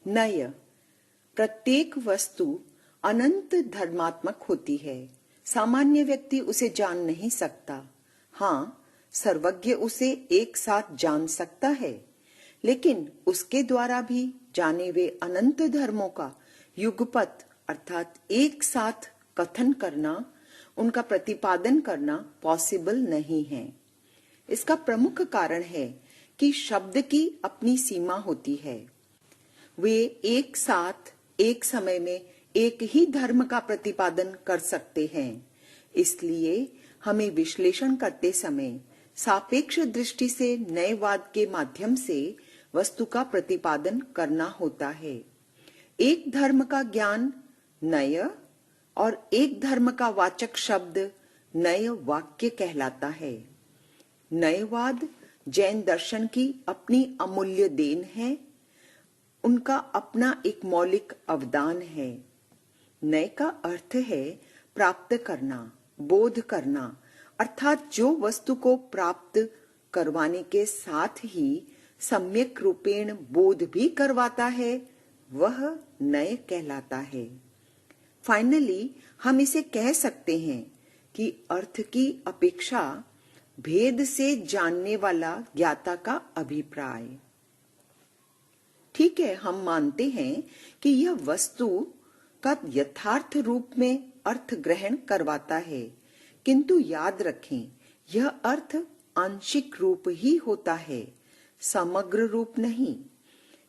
नय, प्रत्येक वस्तु अनंत धर्मात्मक होती है। सामान्य व्यक्ति उसे जान नहीं सकता। हाँ, सर्वज्ञ उसे एक साथ जान सकता है, लेकिन उसके द्वारा भी जाने हुए अनंत धर्मों का युगपत अर्थात एक साथ कथन करना, उनका प्रतिपादन करना पॉसिबल नहीं है। इसका प्रमुख कारण है कि शब्द की अपनी सीमा होती है। वे एक साथ एक समय में एक ही धर्म का प्रतिपादन कर सकते हैं। इसलिए हमें विश्लेषण करते समय सापेक्ष दृष्टि से नयवाद के माध्यम से वस्तु का प्रतिपादन करना होता है। एक धर्म का ज्ञान नय और एक धर्म का वाचक शब्द नय वाक्य कहलाता है। नयवाद जैन दर्शन की अपनी अमूल्य देन है, उनका अपना एक मौलिक अवदान है। नय का अर्थ है प्राप्त करना, बोध करना, अर्थात जो वस्तु को प्राप्त करवाने के साथ ही सम्यक रूपेण बोध भी करवाता है, वह नय कहलाता है। फाइनली हम इसे कह सकते हैं कि अर्थ की अपेक्षा भेद से जानने वाला ज्ञाता का अभिप्राय। ठीक है, हम मानते हैं कि यह वस्तु का यथार्थ रूप में अर्थ ग्रहण करवाता है, किंतु याद रखें यह अर्थ आंशिक रूप ही होता है, समग्र रूप नहीं।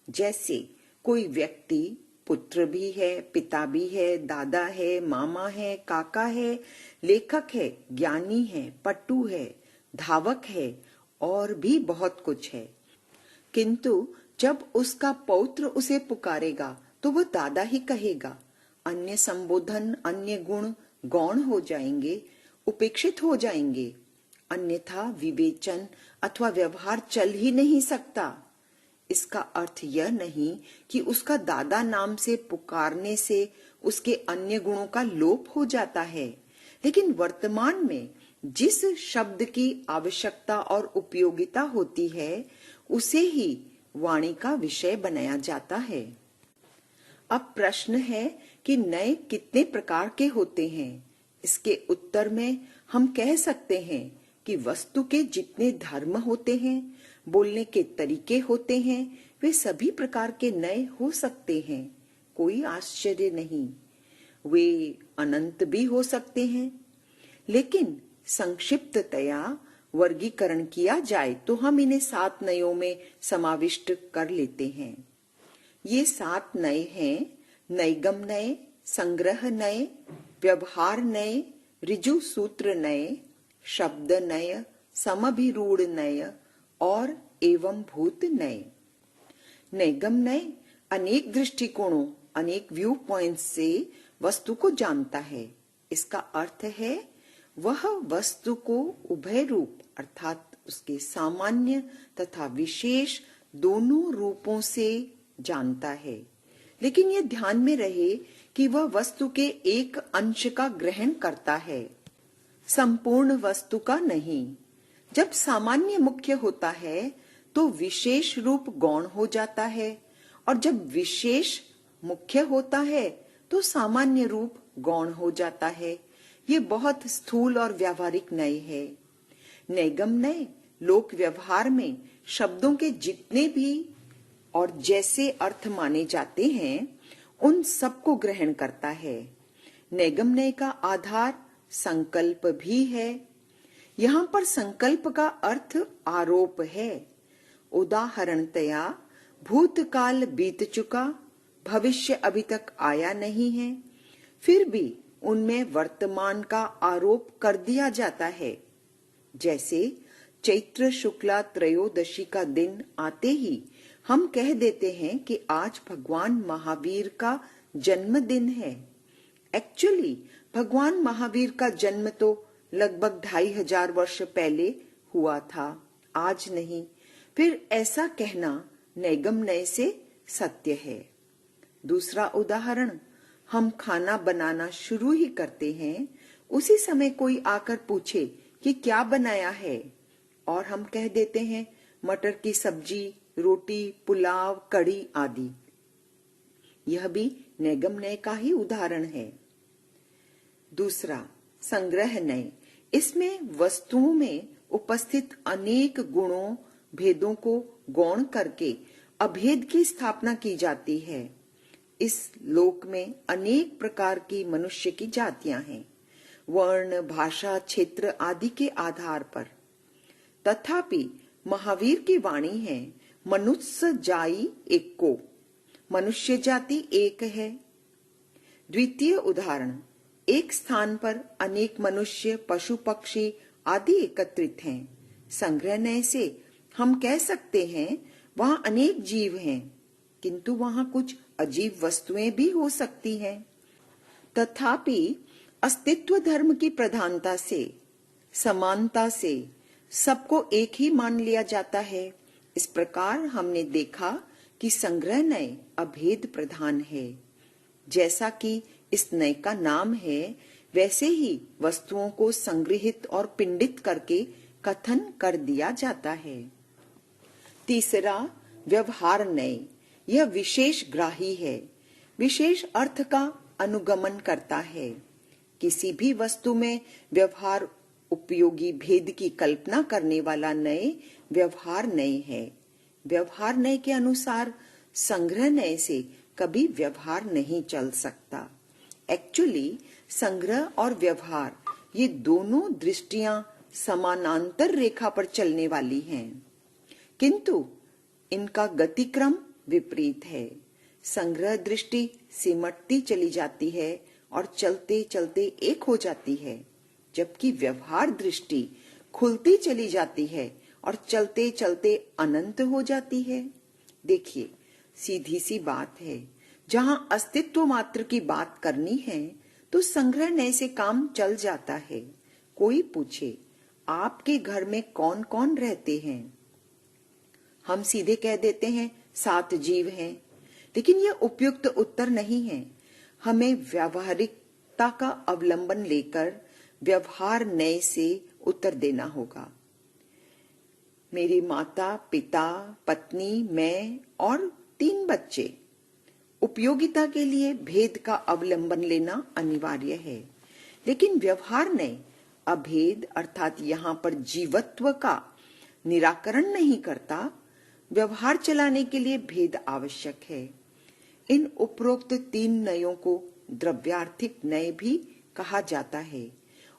जैसे कोई व्यक्ति पुत्र भी है, पिता भी है, दादा है, मामा है, काका है, लेखक है, ज्ञानी है, पट्टू है, धावक है और भी बहुत कुछ है, किंतु जब उसका पौत्र उसे पुकारेगा तो वह दादा ही कहेगा। अन्य संबोधन, अन्य गुण गौण हो जाएंगे, उपेक्षित हो जाएंगे, अन्यथा विवेचन अथवा व्यवहार चल ही नहीं सकता। इसका अर्थ यह नहीं कि उसका दादा नाम से पुकारने से उसके अन्य गुणों का लोप हो जाता है, लेकिन वर्तमान में जिस शब्द की आवश्यकता और उपयोगिता होती है उसे ही वाणी का विषय बनाया जाता है। अब प्रश्न है कि नय कितने प्रकार के होते हैं। इसके उत्तर में हम कह सकते हैं कि वस्तु के जितने धर्म होते हैं, बोलने के तरीके होते हैं, वे सभी प्रकार के नय हो सकते हैं। कोई आश्चर्य नहीं, वे अनंत भी हो सकते हैं, लेकिन संक्षिप्ततया वर्गीकरण किया जाए तो हम इन्हें 7 नयों में समाविष्ट कर लेते हैं। ये 7 नय हैं: नैगम नय, संग्रह नय, व्यवहार नय, ऋजु सूत्र नय, शब्द नय, समभिरूढ़ नय और एवं भूत नय। नैगम नय अनेक दृष्टिकोणों, अनेक व्यू पॉइंट्स से वस्तु को जानता है। इसका अर्थ है वह वस्तु को उभय रूप अर्थात उसके सामान्य तथा विशेष दोनों रूपों से जानता है, लेकिन यह ध्यान में रहे कि वह वस्तु के एक अंश का ग्रहण करता है, संपूर्ण वस्तु का नहीं। जब सामान्य मुख्य होता है तो विशेष रूप गौण हो जाता है, और जब विशेष मुख्य होता है तो सामान्य रूप गौण हो जाता है। ये बहुत स्थूल और व्यावहारिक नय है। नैगम नय लोक व्यवहार में शब्दों के जितने भी और जैसे अर्थ माने जाते हैं उन सबको ग्रहण करता है। नैगम नय का आधार संकल्प भी है। यहाँ पर संकल्प का अर्थ आरोप है। उदाहरणतया भूतकाल बीत चुका, भविष्य अभी तक आया नहीं है, फिर भी उनमें वर्तमान का आरोप कर दिया जाता है। जैसे चैत्र शुक्ला त्रयोदशी का दिन आते ही हम कह देते हैं कि आज भगवान महावीर का जन्मदिन है। एक्चुअली भगवान महावीर का जन्म तो लगभग 2500 वर्ष पहले हुआ था, आज नहीं। फिर ऐसा कहना नैगम नय से सत्य है। दूसरा उदाहरण, हम खाना बनाना शुरू ही करते हैं, उसी समय कोई आकर पूछे कि क्या बनाया है, और हम कह देते हैं मटर की सब्जी, रोटी, पुलाव, कढ़ी आदि। यह भी नैगम नय का ही उदाहरण है। दूसरा, संग्रह नय। इसमें वस्तुओं में उपस्थित अनेक गुणों भेदों को गौण करके अभेद की स्थापना की जाती है। इस लोक में अनेक प्रकार की मनुष्य की जातियां हैं, वर्ण, भाषा, क्षेत्र आदि के आधार पर। तथापि महावीर की वाणी है, मनुष्य जाई एको, मनुष्य जाति एक है। द्वितीय उदाहरण, एक स्थान पर अनेक मनुष्य, पशु, पक्षी आदि एकत्रित हैं। संग्रह नय से हम कह सकते हैं वहां अनेक जीव हैं, किंतु वहां कुछ अजीब वस्तुएं भी हो सकती हैं। तथापि अस्तित्व धर्म की प्रधानता से, समानता से सबको एक ही मान लिया जाता है। इस प्रकार हमने देखा कि संग्रह नय अभेद प्रधान है। जैसा कि इस नय का नाम है, वैसे ही वस्तुओं को संग्रहित और पिंडित करके कथन कर दिया जाता है। तीसरा, व्यवहार नय। यह विशेष ग्राही है, विशेष अर्थ का अनुगमन करता है। किसी भी वस्तु में व्यवहार उपयोगी भेद की कल्पना करने वाला नय व्यवहार नय है। व्यवहार नय के अनुसार संग्रह नय से कभी व्यवहार नहीं चल सकता। एक्चुअली संग्रह और व्यवहार ये दोनों दृष्टियां समानांतर रेखा पर चलने वाली हैं, किंतु इनका गतिक्रम विपरीत है। संग्रह दृष्टि सिमटती चली जाती है और चलते चलते एक हो जाती है, जबकि व्यवहार दृष्टि खुलती चली जाती है और चलते चलते अनंत हो जाती है। देखिए, सीधी सी बात है, जहां अस्तित्व मात्र की बात करनी है तो संग्रह नय से काम चल जाता है। कोई पूछे, आपके घर में कौन कौन रहते हैं? हम सीधे कह देते हैं 7 जीव हैं, लेकिन यह उपयुक्त उत्तर नहीं है। हमें व्यावहारिकता का अवलंबन लेकर व्यवहार नय से उत्तर देना होगा। मेरी माता, पिता, पत्नी, मैं और 3 बच्चे। उपयोगिता के लिए भेद का अवलंबन लेना अनिवार्य है, लेकिन व्यवहार नय अभेद अर्थात यहाँ पर जीवत्व का निराकरण नहीं करता। व्यवहार चलाने के लिए भेद आवश्यक है। इन उपरोक्त 3 नयों को द्रव्यार्थिक नय भी कहा जाता है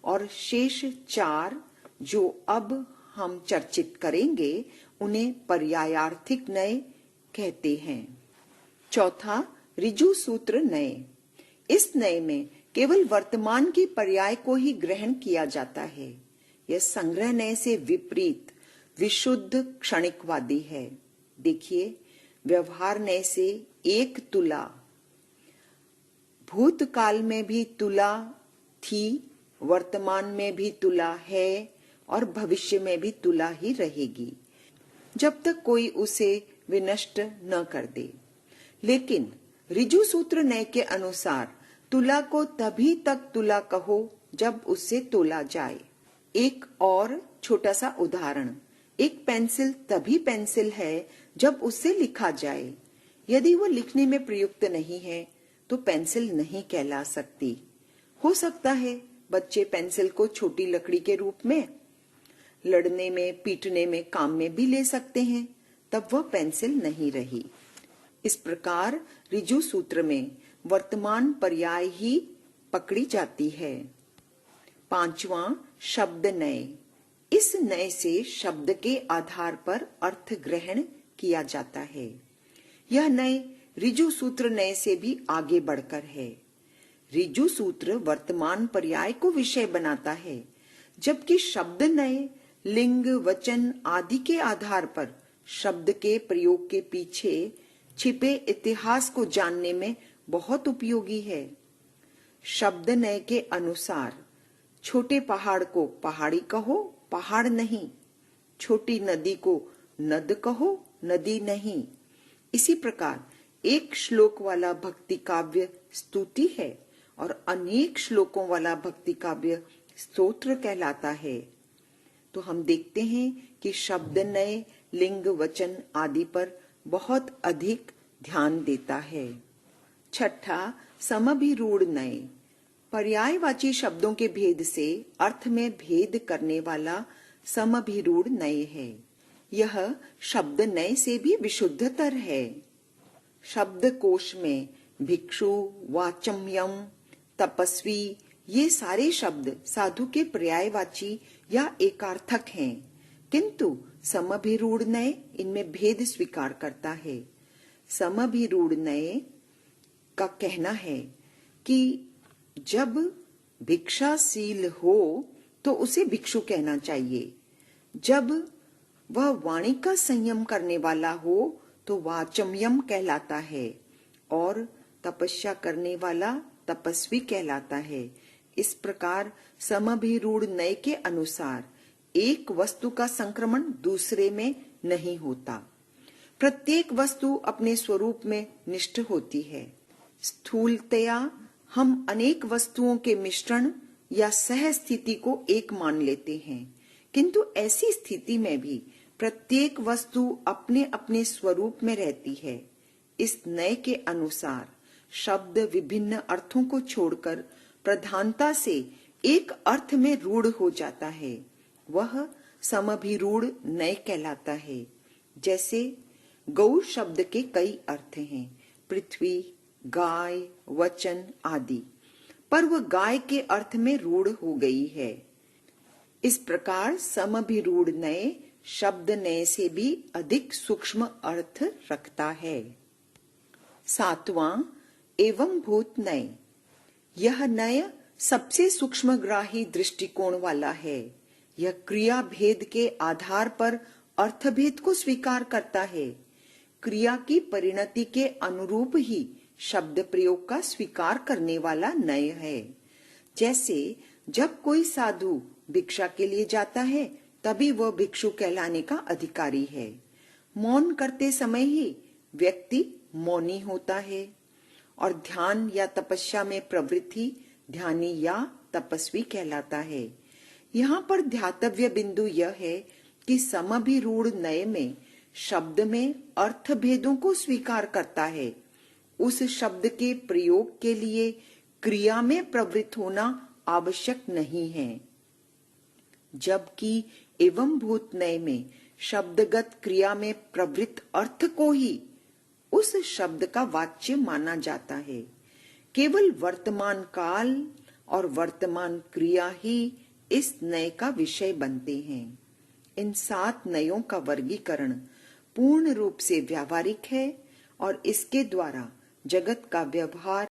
और शेष 4 जो अब हम चर्चित करेंगे उन्हें पर्यायार्थिक नय कहते हैं। चौथा, ऋजु सूत्र नय। इस नय में केवल वर्तमान के पर्याय को ही ग्रहण किया जाता है। यह संग्रह नय से विपरीत विशुद्ध क्षणिकवादी है। देखिए, व्यवहार नय से 1 तुला भूतकाल में भी तुला थी, वर्तमान में भी तुला है और भविष्य में भी तुला ही रहेगी, जब तक कोई उसे विनष्ट न कर दे। लेकिन ऋजु सूत्र नय के अनुसार तुला को तभी तक तुला कहो जब उससे तोला जाए। एक और छोटा सा उदाहरण, एक पेंसिल तभी पेंसिल है जब उससे लिखा जाए। यदि वो लिखने में प्रयुक्त नहीं है तो पेंसिल नहीं कहला सकती। हो सकता है बच्चे पेंसिल को छोटी लकड़ी के रूप में लड़ने में, पीटने में, काम में भी ले सकते हैं, तब वह पेंसिल नहीं रही। इस प्रकार ऋजु सूत्र में वर्तमान पर्याय ही पकड़ी जाती है। 5वां, शब्द नय। इस नय से शब्द के आधार पर अर्थ ग्रहण किया जाता है। यह नय ऋजु सूत्र नय से भी आगे बढ़कर है। ऋजु सूत्र वर्तमान पर्याय को विषय बनाता है, जबकि शब्द नय लिंग, वचन आदि के आधार पर शब्द के प्रयोग के पीछे छिपे इतिहास को जानने में बहुत उपयोगी है। शब्द नय के अनुसार छोटे पहाड़ को पहाड़ी कहो, पहाड़ नहीं। छोटी नदी को नद कहो, नदी नहीं। इसी प्रकार एक श्लोक वाला भक्ति काव्य स्तुति है और अनेक श्लोकों वाला भक्ति काव्य स्तोत्र कहलाता है। तो हम देखते हैं कि शब्द नय लिंग, वचन आदि पर बहुत अधिक ध्यान देता है। छठा, समभिरूढ़ नय। पर्यायवाची शब्दों के भेद से अर्थ में भेद करने वाला समभिरूढ़ नय है। यह शब्द नय से भी विशुद्धतर है। शब्दकोश में भिक्षु, वाचम्यम, तपस्वी ये सारे शब्द साधु के पर्यायवाची या एकार्थक हैं, किंतु समभिरूढ़ नय इनमें भेद स्वीकार करता है। समभिरूढ़ नय का कहना है कि जब भिक्षाशील हो तो उसे भिक्षु कहना चाहिए, जब वह वाणी का संयम करने वाला हो तो वाचम्यम कहलाता है और तपस्या करने वाला तपस्वी कहलाता है। इस प्रकार समभिरूढ़ नय के अनुसार एक वस्तु का संक्रमण दूसरे में नहीं होता। प्रत्येक वस्तु अपने स्वरूप में निष्ठ होती है। स्थूलतया हम अनेक वस्तुओं के मिश्रण या सह स्थिति को एक मान लेते हैं, किंतु ऐसी स्थिति में भी प्रत्येक वस्तु अपने अपने स्वरूप में रहती है। इस नय के अनुसार शब्द विभिन्न अर्थों को छोड़कर प्रधानता से एक अर्थ में रूढ़ हो जाता है। वह समभिरूढ़ नय कहलाता है। जैसे गौ शब्द के कई अर्थ हैं, पृथ्वी, गाय, वचन आदि, पर वह गाय के अर्थ में रूढ़ हो गई है। इस प्रकार समभिरूढ़ नय शब्द नय से भी अधिक सूक्ष्म अर्थ रखता है। सातवां, एवं भूत नय। यह नय सबसे सूक्ष्मग्राही दृष्टिकोण वाला है। यह क्रिया भेद के आधार पर अर्थभेद को स्वीकार करता है। क्रिया की परिणति के अनुरूप ही शब्द प्रयोग का स्वीकार करने वाला नय है। जैसे जब कोई साधु भिक्षा के लिए जाता है तभी वह भिक्षु कहलाने का अधिकारी है। मौन करते समय ही व्यक्ति मौनी होता है और ध्यान या तपस्या में प्रवृत्ति ध्यानी या तपस्वी कहलाता है। यहाँ पर ध्यातव्य बिंदु यह है कि समभिरूढ़ नय में शब्द में अर्थ भेदों को स्वीकार करता है। उस शब्द के प्रयोग के लिए क्रिया में प्रवृत्त होना आवश्यक नहीं है, जबकि एवं भूत नय में शब्दगत क्रिया में प्रवृत्त अर्थ को ही उस शब्द का वाच्य माना जाता है। केवल वर्तमान काल और वर्तमान क्रिया ही इस नय का विषय बनते हैं। इन 7 नयों का वर्गीकरण पूर्ण रूप से व्यावहारिक है और इसके द्वारा जगत का व्यवहार